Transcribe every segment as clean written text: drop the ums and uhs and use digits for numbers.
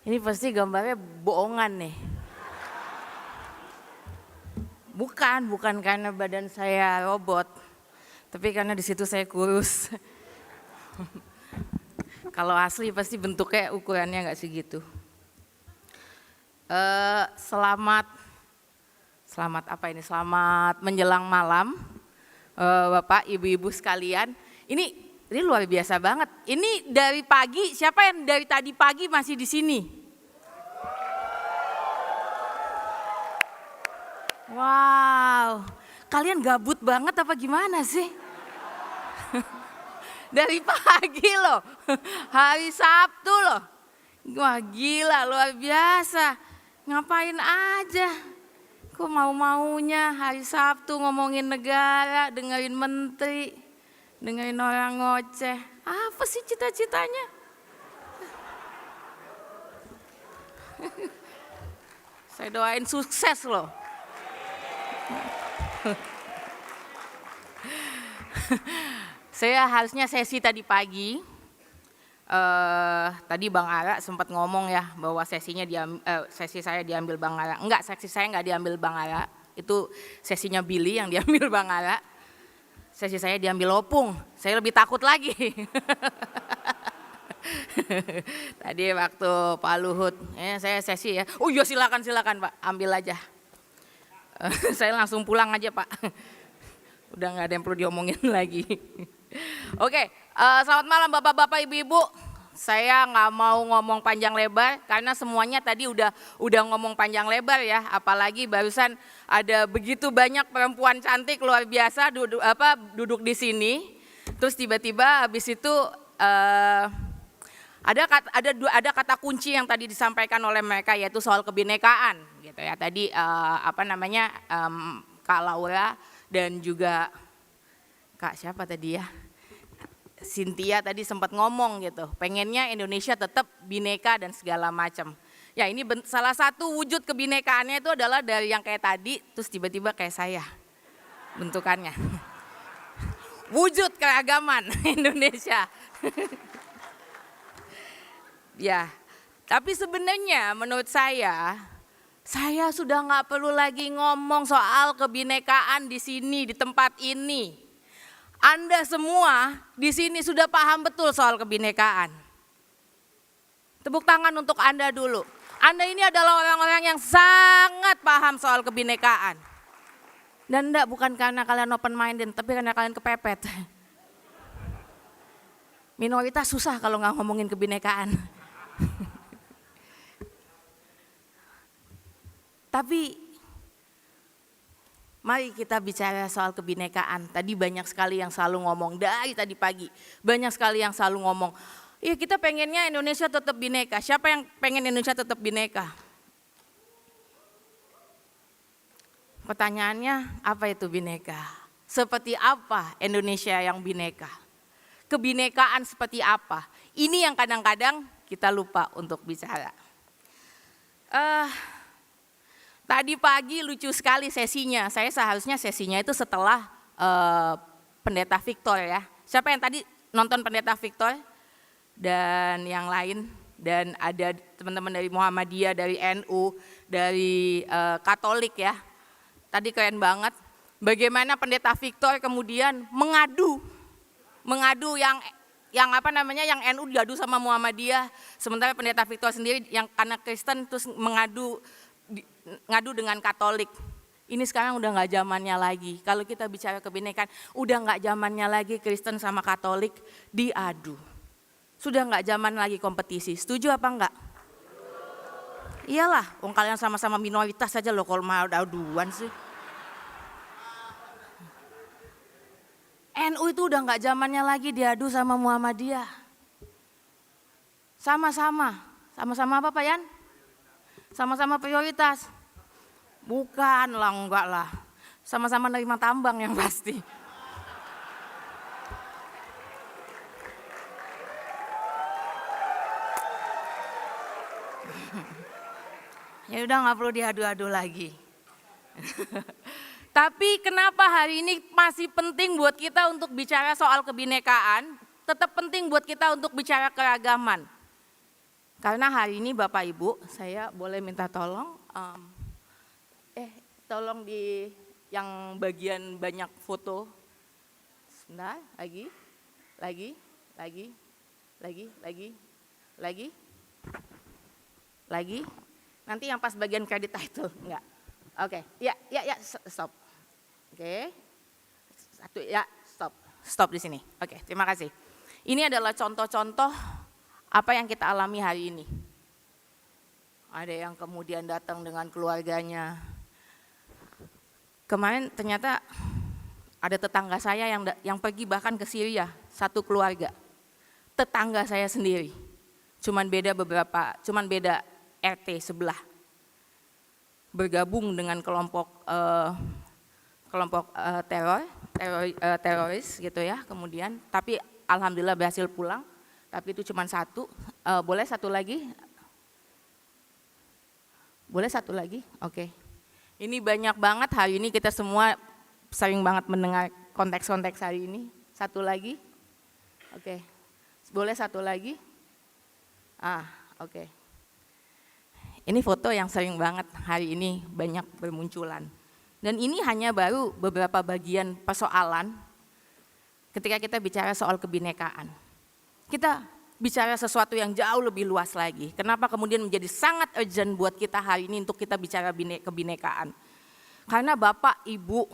Ini pasti gambarnya bohongan nih. Bukan karena badan saya robot, tapi karena di situ saya kurus. Kalau asli pasti bentuknya ukurannya nggak segitu. Selamat apa ini? Selamat menjelang malam, Bapak, Ibu-ibu sekalian. Ini luar biasa banget. Ini dari pagi, siapa yang dari tadi pagi masih di sini? Wow, kalian gabut banget apa gimana sih? Dari pagi loh, hari Sabtu loh. Wah gila, luar biasa. Ngapain aja? Kok mau-maunya hari Sabtu ngomongin negara, dengerin menteri, dengerin orang ngoceh. Apa sih cita-citanya? Saya doain sukses loh. Saya harusnya sesi tadi pagi. Tadi Bang Ara sempat ngomong ya bahwa sesi saya diambil Bang Ara. Enggak, sesi saya enggak diambil Bang Ara. Itu sesinya Billy yang diambil Bang Ara. Sesi saya diambil Opung. Saya lebih takut lagi. Tadi waktu Pak Luhut, saya sesi ya. Oh iya silakan Pak, ambil aja. Saya langsung pulang aja Pak. Udah nggak ada yang perlu diomongin lagi. Oke, selamat malam Bapak-bapak, Ibu-ibu. Saya nggak mau ngomong panjang lebar karena semuanya tadi udah ngomong panjang lebar ya. Apalagi barusan ada begitu banyak perempuan cantik luar biasa duduk di sini. Terus tiba-tiba habis itu ada kata kunci yang tadi disampaikan oleh mereka yaitu soal kebinekaan gitu ya. Tadi Kak Laura dan juga Kak siapa tadi ya? Cynthia tadi sempat ngomong gitu, pengennya Indonesia tetap bineka dan segala macam. Ya ini salah satu wujud kebinekaannya itu adalah dari yang kayak tadi, terus tiba-tiba kayak saya bentukannya. Wujud keragaman Indonesia. Ya, tapi sebenarnya menurut saya sudah nggak perlu lagi ngomong soal kebinekaan di sini, di tempat ini. Anda semua di sini sudah paham betul soal kebinekaan. Tepuk tangan untuk Anda dulu. Anda ini adalah orang-orang yang sangat paham soal kebinekaan. Dan enggak bukan karena kalian open minded, tapi karena kalian kepepet. Minoritas susah kalau nggak ngomongin kebinekaan. Tapi mari kita bicara soal kebinekaan. Tadi banyak sekali yang selalu ngomong, dari tadi pagi. Banyak sekali yang selalu ngomong, iya kita pengennya Indonesia tetap bineka. Siapa yang pengen Indonesia tetap bineka? Pertanyaannya, apa itu bineka? Seperti apa Indonesia yang bineka? Kebinekaan seperti apa? Ini yang kadang-kadang kita lupa untuk bicara. Tadi pagi lucu sekali sesinya, saya seharusnya sesinya itu setelah Pendeta Victor ya. Siapa yang tadi nonton Pendeta Victor dan yang lain? Dan ada teman-teman dari Muhammadiyah, dari NU, dari Katolik ya. Tadi keren banget, bagaimana Pendeta Victor kemudian mengadu yang NU diadu sama Muhammadiyah. Sementara Pendeta Victor sendiri yang karena Kristen terus ngadu dengan Katolik. Ini sekarang udah nggak zamannya lagi. Kalau kita bicara kebinekaan, udah nggak zamannya lagi Kristen sama Katolik diadu. Sudah nggak zaman lagi kompetisi. Setuju apa enggak? Iyalah, kalian sama-sama minoritas saja loh kalau mau aduan sih. NU itu udah nggak zamannya lagi diadu sama Muhammadiyah. Sama-sama apa Pak Yan? Sama-sama prioritas. Bukan lah, enggak lah. Sama-sama nerima tambang yang pasti. Ya udah nggak perlu diadu-adu lagi. Tapi kenapa hari ini masih penting buat kita untuk bicara soal kebinekaan, tetap penting buat kita untuk bicara keragaman. Karena hari ini Bapak Ibu, saya boleh minta tolong, tolong di yang bagian banyak foto, sebentar, lagi, nanti yang pas bagian kredit title, enggak, oke, ya, stop, oke, satu, ya, stop di sini, oke, terima kasih. Ini adalah contoh-contoh apa yang kita alami hari ini. Ada yang kemudian datang dengan keluarganya. Kemarin ternyata ada tetangga saya yang pergi bahkan ke Syria, satu keluarga. Tetangga saya sendiri. Cuman beda RT sebelah. Bergabung dengan kelompok teroris gitu ya. Kemudian tapi alhamdulillah berhasil pulang. Tapi itu cuma satu, boleh satu lagi? Boleh satu lagi? Oke. Ini banyak banget hari ini kita semua sering banget mendengar konteks-konteks hari ini. Satu lagi? Oke. Boleh satu lagi? Oke. Ini foto yang sering banget hari ini banyak bermunculan. Dan ini hanya baru beberapa bagian persoalan ketika kita bicara soal kebinekaan. Kita bicara sesuatu yang jauh lebih luas lagi. Kenapa kemudian menjadi sangat urgent buat kita hari ini untuk kita bicara kebinekaan? Karena Bapak, Ibu,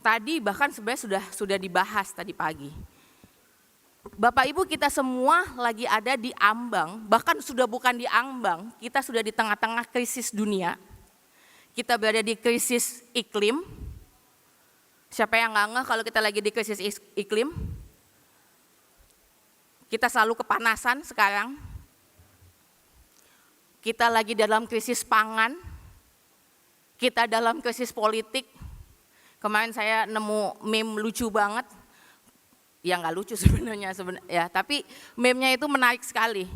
tadi bahkan sebenarnya sudah dibahas tadi pagi. Bapak, Ibu, kita semua lagi ada di ambang, bahkan sudah bukan di ambang, kita sudah di tengah-tengah krisis dunia. Kita berada di krisis iklim. Siapa yang nggak ngeh kalau kita lagi di krisis iklim? Kita selalu kepanasan sekarang. Kita lagi dalam krisis pangan. Kita dalam krisis politik. Kemarin saya nemu meme lucu banget. Ya nggak lucu sebenarnya ya, tapi meme-nya itu menarik sekali.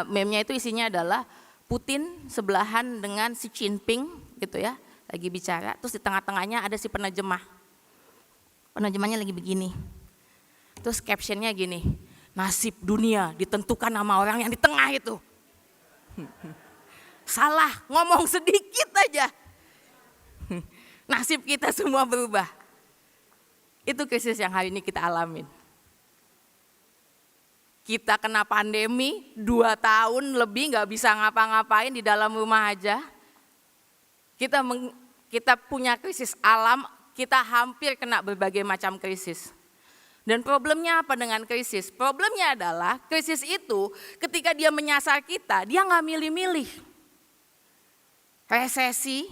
Meme-nya itu isinya adalah Putin sebelahan dengan Xi Jinping gitu ya, lagi bicara. Terus di tengah-tengahnya ada si penerjemah. Penerjemahnya lagi begini. Terus captionnya gini. Nasib dunia ditentukan sama orang yang di tengah itu. Salah, ngomong sedikit aja. Nasib kita semua berubah. Itu krisis yang hari ini kita alamin. Kita kena pandemi 2 tahun lebih gak bisa ngapa-ngapain di dalam rumah aja. Kita punya krisis alam, kita hampir kena berbagai macam krisis. Dan problemnya apa dengan krisis? Problemnya adalah krisis itu ketika dia menyasar kita, dia nggak milih-milih. Resesi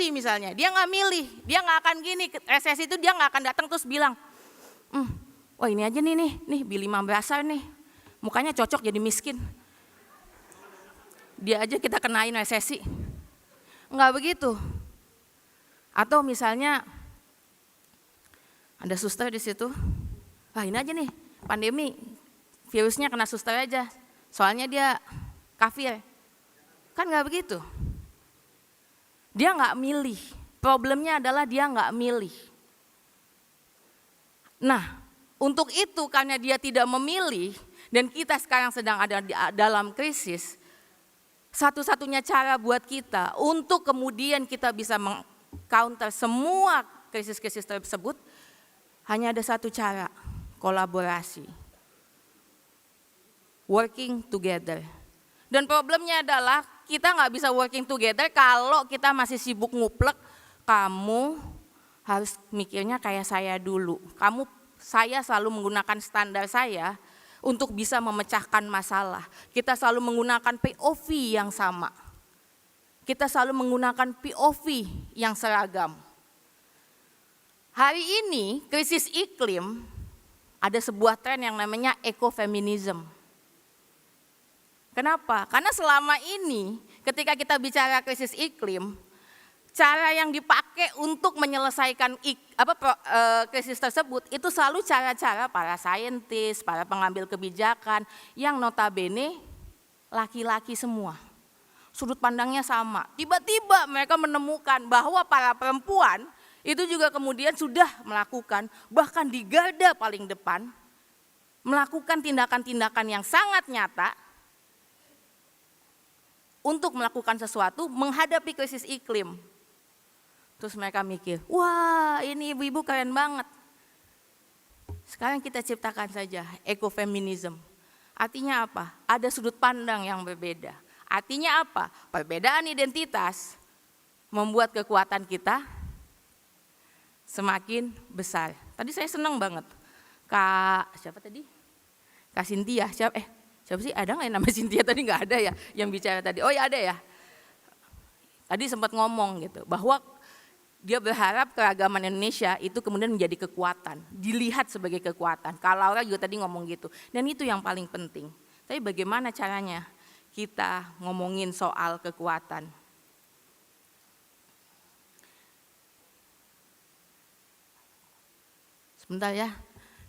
misalnya, dia nggak milih, dia nggak akan gini. Resesi itu dia nggak akan datang terus bilang, wah ini aja nih Billy Mambrasar nih, mukanya cocok jadi miskin. Dia aja kita kenain resesi. Nggak begitu. Atau misalnya ada suster di situ, wah ini aja nih pandemi, virusnya kena suster aja, soalnya dia kafir. Kan nggak begitu. Dia nggak milih, problemnya adalah dia nggak milih. Nah, untuk itu karena dia tidak memilih dan kita sekarang sedang ada dalam krisis, satu-satunya cara buat kita untuk kemudian kita bisa meng-counter semua krisis-krisis tersebut, hanya ada satu cara, kolaborasi. Working together. Dan problemnya adalah kita nggak bisa working together kalau kita masih sibuk nguplek. Kamu harus mikirnya kayak saya dulu. Saya selalu menggunakan standar saya untuk bisa memecahkan masalah. Kita selalu menggunakan POV yang sama. Kita selalu menggunakan POV yang seragam. Hari ini krisis iklim ada sebuah tren yang namanya ekofeminism. Kenapa? Karena selama ini ketika kita bicara krisis iklim, cara yang dipakai untuk menyelesaikan krisis tersebut itu selalu cara-cara para saintis, para pengambil kebijakan yang notabene laki-laki semua. Sudut pandangnya sama. Tiba-tiba mereka menemukan bahwa para perempuan itu juga kemudian sudah melakukan, bahkan di garda paling depan, melakukan tindakan-tindakan yang sangat nyata untuk melakukan sesuatu menghadapi krisis iklim. Terus mereka mikir, wah ini ibu-ibu keren banget. Sekarang kita ciptakan saja ekofeminism. Artinya apa? Ada sudut pandang yang berbeda. Artinya apa? Perbedaan identitas membuat kekuatan kita semakin besar. Tadi saya senang banget. Siapa tadi? Kak Cynthia, siapa sih? Ada nggak yang nama Cynthia tadi? Nggak ada ya yang bicara tadi. Oh ya ada ya. Tadi sempat ngomong gitu bahwa dia berharap keragaman Indonesia itu kemudian menjadi kekuatan, dilihat sebagai kekuatan. Kak Laura juga tadi ngomong gitu. Dan itu yang paling penting. Tapi bagaimana caranya kita ngomongin soal kekuatan? Sebentar ya.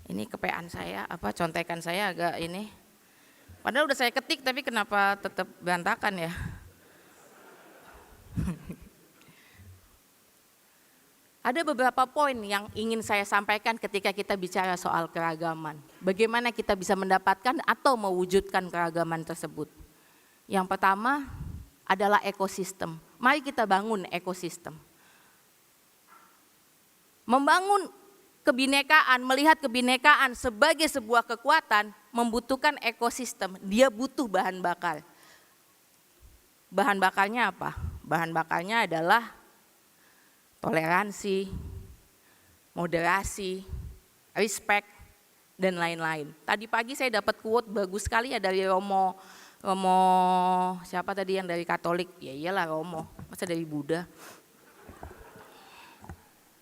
Ini kepean saya, contekan saya agak ini. Padahal udah saya ketik tapi kenapa tetap berantakan ya? Ada beberapa poin yang ingin saya sampaikan ketika kita bicara soal keragaman. Bagaimana kita bisa mendapatkan atau mewujudkan keragaman tersebut. Yang pertama adalah ekosistem. Mari kita bangun ekosistem. Membangun kebinekaan, melihat kebinekaan sebagai sebuah kekuatan membutuhkan ekosistem. Dia butuh bahan bakar. Bahan bakarnya apa? Bahan bakarnya adalah toleransi, moderasi, respect, dan lain-lain. Tadi pagi saya dapat quote bagus sekali ya dari Romo siapa tadi yang dari Katolik? Ya iyalah Romo, masa dari Buddha.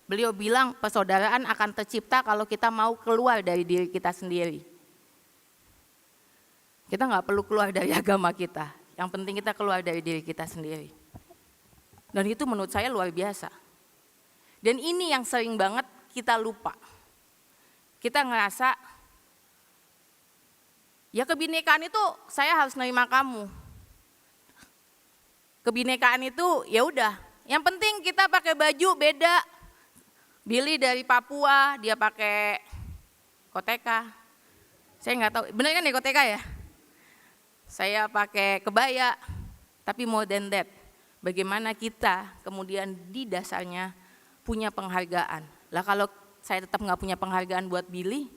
Beliau bilang persaudaraan akan tercipta kalau kita mau keluar dari diri kita sendiri. Kita nggak perlu keluar dari agama kita, yang penting kita keluar dari diri kita sendiri. Dan itu menurut saya luar biasa. Dan ini yang sering banget kita lupa. Kita ngerasa, ya kebinekaan itu saya harus nerima kamu. Kebinekaan itu ya udah, yang penting kita pakai baju beda. Billy dari Papua, dia pakai koteka. Saya nggak tahu, benar kan ya koteka ya? Saya pakai kebaya, tapi more than that. Bagaimana kita kemudian di dasarnya punya penghargaan. Lah kalau saya tetap nggak punya penghargaan buat Billy,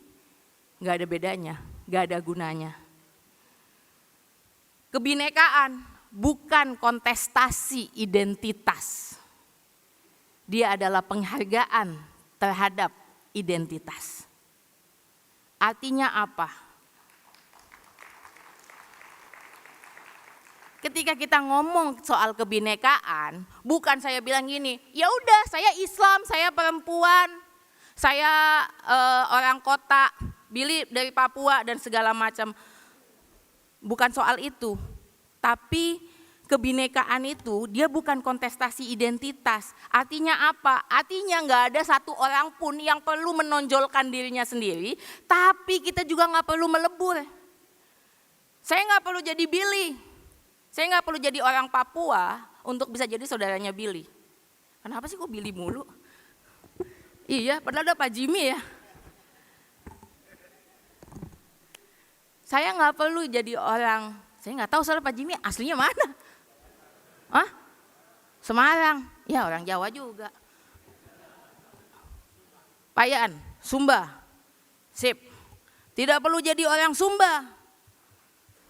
nggak ada bedanya, nggak ada gunanya. Kebinekaan bukan kontestasi identitas. Dia adalah penghargaan terhadap identitas. Artinya apa? Ketika kita ngomong soal kebinekaan, bukan saya bilang gini, ya udah saya Islam, saya perempuan, saya orang kota, Billy dari Papua dan segala macam. Bukan soal itu, tapi kebinekaan itu dia bukan kontestasi identitas. Artinya apa? Artinya nggak ada satu orang pun yang perlu menonjolkan dirinya sendiri, tapi kita juga nggak perlu melebur. Saya nggak perlu jadi Billy, saya nggak perlu jadi orang Papua untuk bisa jadi saudaranya Billy. Kenapa sih kok Billy mulu? Iya, padahal ada Pak Jimmy ya. Saya nggak perlu jadi orang, saya nggak tahu soal Pak Jimmy aslinya mana. Hah? Semarang, ya orang Jawa juga. Payan, Sumba, sip. Tidak perlu jadi orang Sumba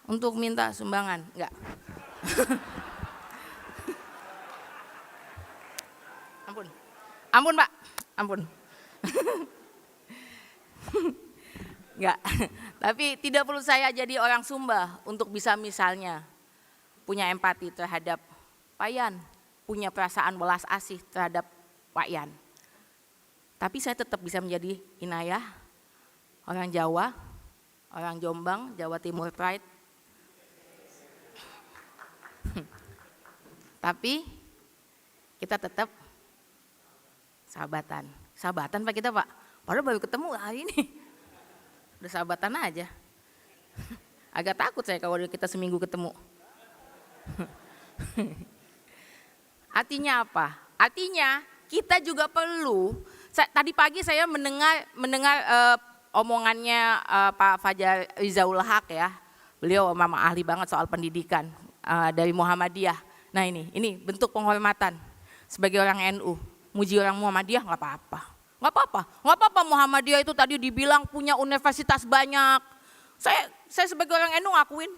untuk minta sumbangan, enggak. Ampun Pak, ampun. Enggak, tapi tidak perlu saya jadi orang Sumba untuk bisa misalnya punya empati terhadap Payan, punya perasaan welas asih terhadap Payan. Tapi saya tetap bisa menjadi Inayah, orang Jawa, orang Jombang, Jawa Timur Pride. Tapi kita tetap sahabatan. Sahabatan Pak kita Pak, padahal baru ketemu hari ini. Udah sahabatan aja. Agak takut saya kalau kita seminggu ketemu. Artinya apa? Artinya kita juga perlu. Tadi pagi saya mendengar omongannya Pak Fajar Rizaul Haq ya. Beliau memang ahli banget soal pendidikan. dari Muhammadiyah. Nah ini bentuk penghormatan sebagai orang NU. Muji orang Muhammadiyah nggak apa-apa. Nggak apa-apa Muhammadiyah itu tadi dibilang punya universitas banyak. Saya sebagai orang NU ngakuin.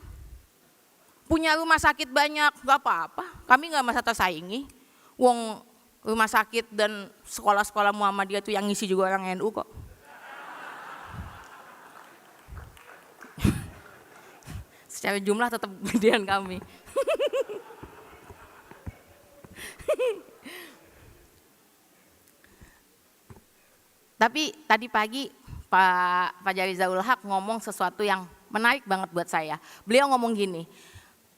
Punya rumah sakit banyak, nggak apa-apa. Kami nggak merasa tersaingi. Wong rumah sakit dan sekolah-sekolah Muhammadiyah itu yang ngisi juga orang NU kok. Secara jumlah tetap gedean kami. Tapi tadi pagi Pak Fajari Zaul Haq ngomong sesuatu yang menarik banget buat saya. Beliau ngomong gini,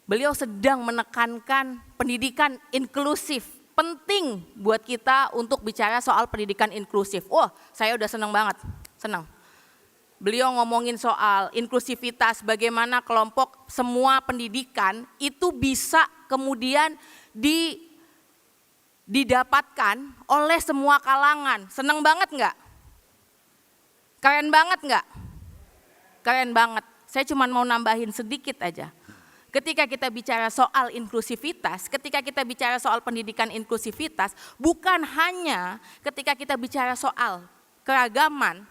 beliau sedang menekankan pendidikan inklusif. Penting buat kita untuk bicara soal pendidikan inklusif. Wah, saya udah senang banget, senang. Beliau ngomongin soal inklusivitas, bagaimana kelompok semua pendidikan itu bisa kemudian didapatkan oleh semua kalangan. Senang banget nggak? Keren banget nggak? Keren banget. Saya cuma mau nambahin sedikit aja. Ketika kita bicara soal inklusivitas, ketika kita bicara soal pendidikan inklusivitas, bukan hanya ketika kita bicara soal keragaman,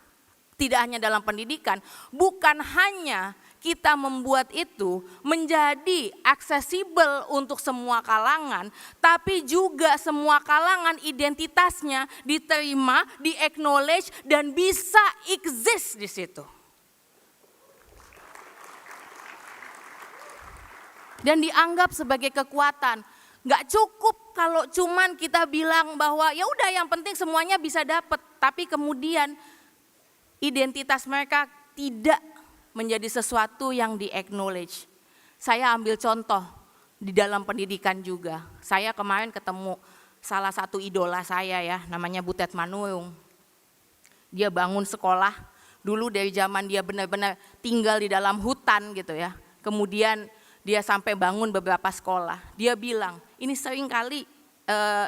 tidak hanya dalam pendidikan, bukan hanya kita membuat itu menjadi aksesibel untuk semua kalangan, tapi juga semua kalangan identitasnya diterima, di-acknowledge, dan bisa exist di situ. Dan dianggap sebagai kekuatan. Nggak cukup kalau cuman kita bilang bahwa ya udah yang penting semuanya bisa dapat, tapi kemudian identitas mereka tidak menjadi sesuatu yang di-acknowledge. Saya ambil contoh di dalam pendidikan juga. Saya kemarin ketemu salah satu idola saya ya, namanya Butet Manurung. Dia bangun sekolah, dulu dari zaman dia benar-benar tinggal di dalam hutan gitu ya. Kemudian dia sampai bangun beberapa sekolah. Dia bilang, ini sering kali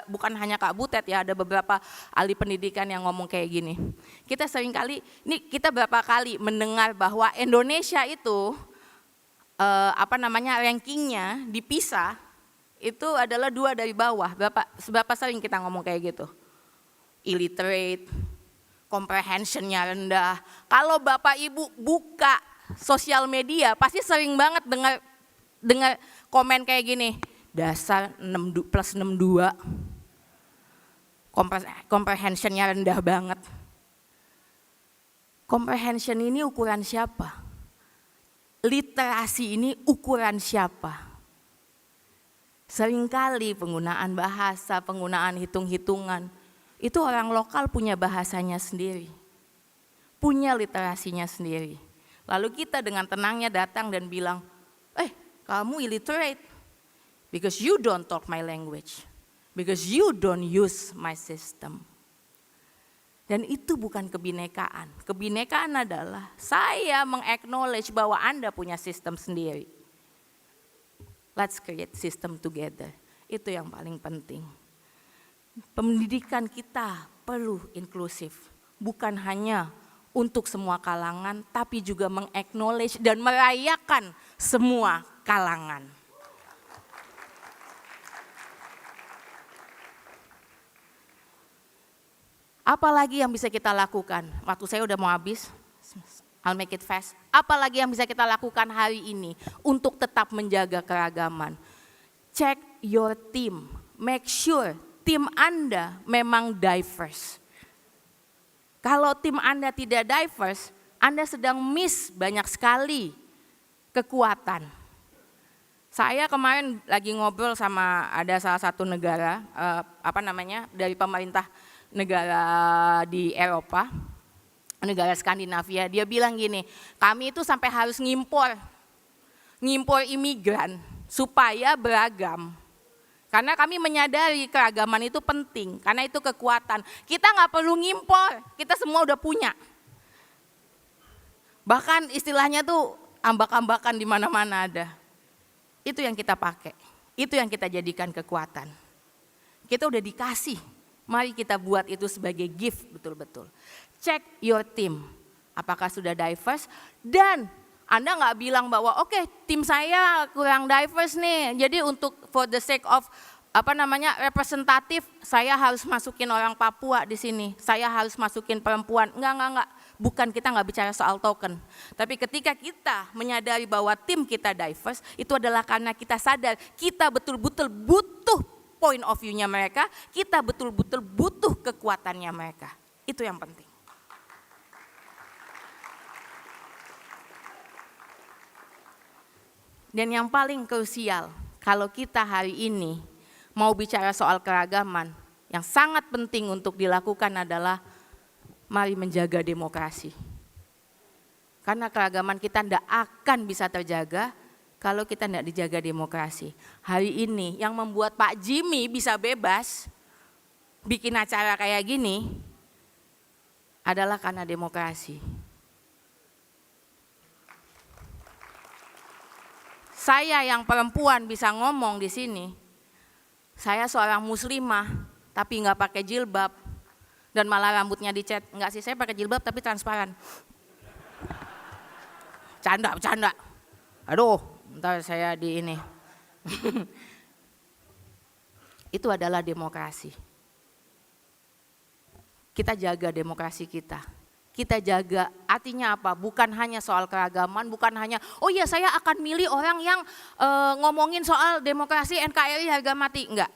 bukan hanya Kak Butet ya, ada beberapa ahli pendidikan yang ngomong kayak gini. Kita sering kali, kita berapa kali mendengar bahwa Indonesia itu rankingnya di PISA itu adalah 2 dari bawah. Seberapa sering kita ngomong kayak gitu? Illiterate, comprehensionnya rendah. Kalau Bapak Ibu buka sosial media pasti sering banget dengar komen kayak gini, dasar plus 62, comprehensionnya rendah banget. Comprehension ini ukuran siapa? Literasi ini ukuran siapa? Seringkali penggunaan bahasa, penggunaan hitung-hitungan, itu orang lokal punya bahasanya sendiri, punya literasinya sendiri. Lalu kita dengan tenangnya datang dan bilang, kamu illiterate because you don't talk my language, because you don't use my system. Dan itu bukan kebinekaan. Kebinekaan adalah saya meng-acknowledge bahwa Anda punya sistem sendiri. Let's create system together. Itu yang paling penting. Pendidikan kita perlu inklusif, bukan hanya untuk semua kalangan, tapi juga meng-acknowledge dan merayakan semua kalangan. Apalagi yang bisa kita lakukan? Waktu saya udah mau habis, I'll make it fast. Apalagi yang bisa kita lakukan hari ini untuk tetap menjaga keragaman? Check your team, make sure tim Anda memang diverse. Kalau tim Anda tidak diverse, Anda sedang miss banyak sekali kekuatan. Saya kemarin lagi ngobrol sama ada salah satu negara, dari pemerintah negara di Eropa, negara Skandinavia. Dia bilang gini, kami itu sampai harus ngimpor imigran supaya beragam. Karena kami menyadari keragaman itu penting, karena itu kekuatan. Kita nggak perlu ngimpor, kita semua udah punya. Bahkan istilahnya tuh ambak-ambakan di mana-mana ada. Itu yang kita pakai, itu yang kita jadikan kekuatan. Kita udah dikasih, mari kita buat itu sebagai gift betul-betul. Check your team, apakah sudah diverse, dan Anda nggak bilang bahwa oke, tim saya kurang diverse nih, jadi untuk for the sake of representatif, saya harus masukin orang Papua di sini, saya harus masukin perempuan. Enggak. Bukan, kita nggak bicara soal token. Tapi ketika kita menyadari bahwa tim kita diverse, itu adalah karena kita sadar kita betul-betul butuh point of view-nya mereka, kita betul-betul butuh kekuatannya mereka. Itu yang penting. Dan yang paling krusial, kalau kita hari ini mau bicara soal keragaman, yang sangat penting untuk dilakukan adalah mari menjaga demokrasi. Karena keragaman kita tidak akan bisa terjaga kalau kita tidak dijaga demokrasi. Hari ini yang membuat Pak Jimmy bisa bebas bikin acara kayak gini adalah karena demokrasi. Saya yang perempuan bisa ngomong di sini, saya seorang muslimah tapi nggak pakai jilbab dan malah rambutnya dicat. Enggak sih, saya pakai jilbab tapi transparan. Bercanda. Aduh, ntar saya di ini. Itu adalah demokrasi. Kita jaga demokrasi kita. Kita jaga, artinya apa? Bukan hanya soal keragaman, bukan hanya, oh iya saya akan milih orang yang ngomongin soal demokrasi NKRI harga mati. Enggak.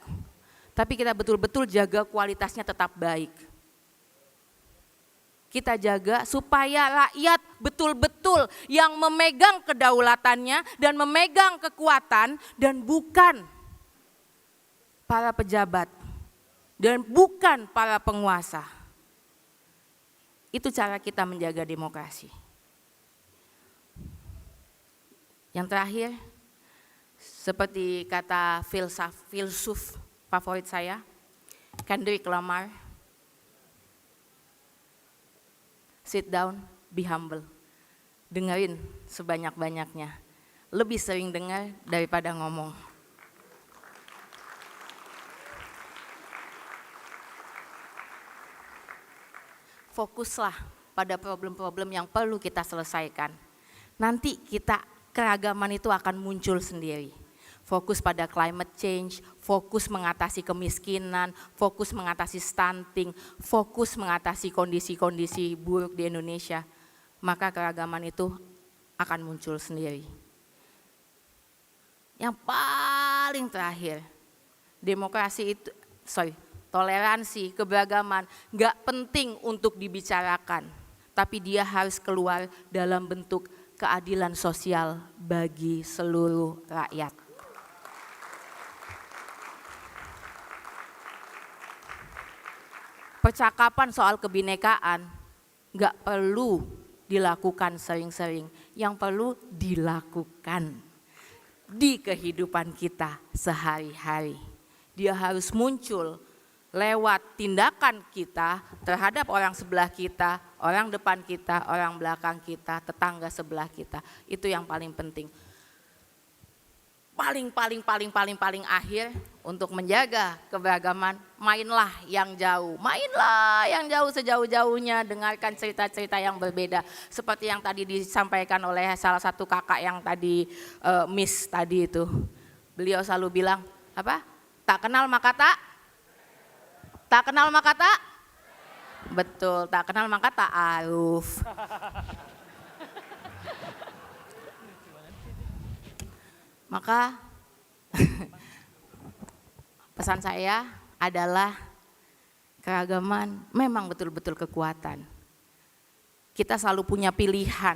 Tapi kita betul-betul jaga kualitasnya tetap baik. Kita jaga supaya rakyat betul-betul yang memegang kedaulatannya dan memegang kekuatan, dan bukan para pejabat dan bukan para penguasa. Itu cara kita menjaga demokrasi. Yang terakhir, seperti kata filsuf favorit saya, Kendrick Lamar, sit down, be humble. Dengerin sebanyak-banyaknya. Lebih sering dengar daripada ngomong. Fokuslah pada problem-problem yang perlu kita selesaikan. Nanti keragaman itu akan muncul sendiri. Fokus pada climate change, fokus mengatasi kemiskinan, fokus mengatasi stunting, fokus mengatasi kondisi-kondisi buruk di Indonesia, maka keragaman itu akan muncul sendiri. Yang paling terakhir, toleransi, keberagaman gak penting untuk dibicarakan, tapi dia harus keluar dalam bentuk keadilan sosial bagi seluruh rakyat. Percakapan soal kebinekaan gak perlu dilakukan sering-sering, yang perlu dilakukan di kehidupan kita sehari-hari. Dia harus muncul lewat tindakan kita terhadap orang sebelah kita, orang depan kita, orang belakang kita, tetangga sebelah kita. Itu yang paling penting. Paling akhir untuk menjaga keberagaman, mainlah yang jauh sejauh-jauhnya, dengarkan cerita-cerita yang berbeda. Seperti yang tadi disampaikan oleh salah satu kakak yang tadi Miss tadi itu. Beliau selalu bilang, tak kenal maka tak? Betul, tak kenal maka tak aruf. Maka pesan saya adalah keragaman memang betul-betul kekuatan. Kita selalu punya pilihan.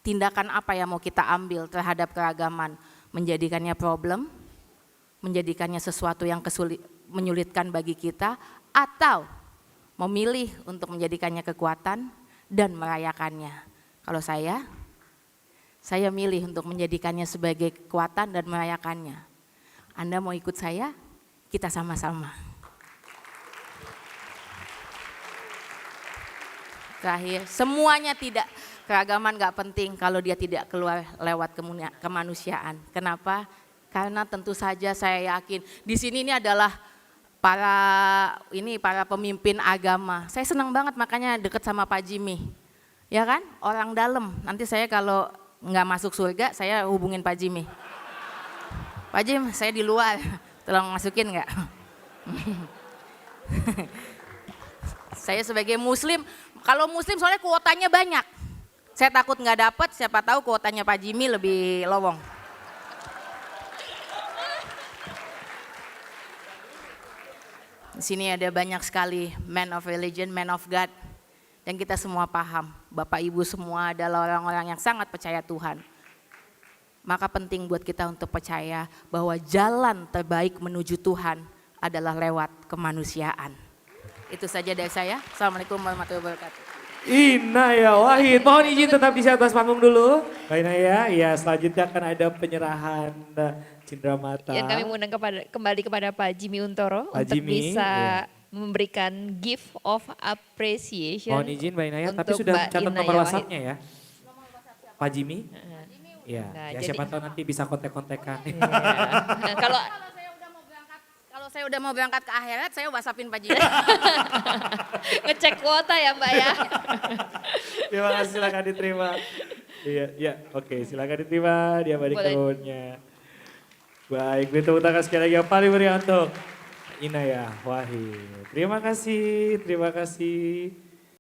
Tindakan apa yang mau kita ambil terhadap keragaman? Menjadikannya problem, menjadikannya sesuatu yang menyulitkan bagi kita, atau memilih untuk menjadikannya kekuatan dan merayakannya. Kalau saya milih untuk menjadikannya sebagai kekuatan dan merayakannya. Anda mau ikut saya? Kita sama-sama. Terakhir, semuanya keragaman gak penting kalau dia tidak keluar lewat kemanusiaan. Kenapa? Karena tentu saja saya yakin di sini ini adalah para pemimpin agama. Saya senang banget makanya dekat sama Pak Jimmy. Ya kan? Orang dalam. Nanti saya kalau nggak masuk surga, saya hubungin Pak Jimmy. Pak Jim, saya di luar, tolong masukin nggak? Saya sebagai muslim, kalau muslim soalnya kuotanya banyak. Saya takut nggak dapet, siapa tahu kuotanya Pak Jimmy lebih lowong. Di sini ada banyak sekali man of religion, man of God. Dan kita semua paham, Bapak Ibu semua adalah orang-orang yang sangat percaya Tuhan. Maka penting buat kita untuk percaya bahwa jalan terbaik menuju Tuhan adalah lewat kemanusiaan. Itu saja dari saya. Assalamualaikum warahmatullahi wabarakatuh. Inaya Wahid, mohon izin tetap di atas panggung dulu. Mbak Inaya, ya selanjutnya akan ada penyerahan Cindramata. Dan kami mengundang kembali kepada Pak Jimmy Untoro Pak untuk Jimmy, bisa memberikan gift of appreciation. Mohon izin Mbak Inaya, tapi untuk sudah Mbak catat Inaya nomor Wahid. WhatsApp-nya ya. Pak Jimmy? Ya, Nah, ya jadi- siapa tahu nanti bisa kontek-kontekan. Iya. Nah, kalau Kalau saya udah mau berangkat ke akhirat, saya WhatsAppin Pak Jimmy. ngecek kuota ya Mbak ya. Terima kasih, silakan diterima. Iya, ya, oke, silakan diterima dia balik Boleh. tahunnya. Baik, beri tepuk tangan sekali lagi yang paling meriah untuk Inaya Wahid. Terima kasih, terima kasih.